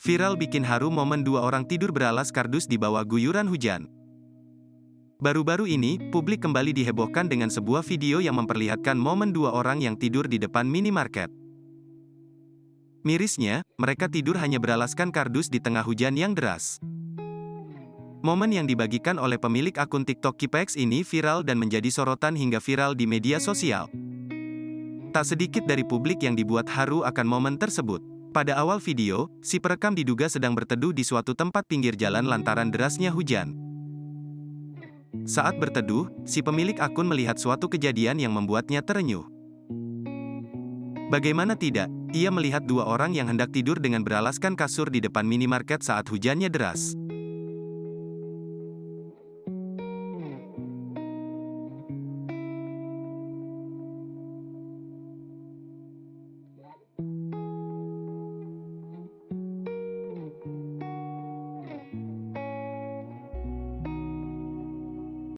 Viral bikin haru momen dua orang tidur beralas kardus di bawah guyuran hujan. Baru-baru ini, publik kembali dihebohkan dengan sebuah video yang memperlihatkan momen dua orang yang tidur di depan minimarket. Mirisnya, mereka tidur hanya beralaskan kardus di tengah hujan yang deras. Momen yang dibagikan oleh pemilik akun TikTok Kipex ini viral dan menjadi sorotan hingga viral di media sosial. Tak sedikit dari publik yang dibuat haru akan momen tersebut. Pada awal video, si perekam diduga sedang berteduh di suatu tempat pinggir jalan lantaran derasnya hujan. Saat berteduh, si pemilik akun melihat suatu kejadian yang membuatnya terenyuh. Bagaimana tidak, ia melihat dua orang yang hendak tidur dengan beralaskan kasur di depan minimarket saat hujannya deras.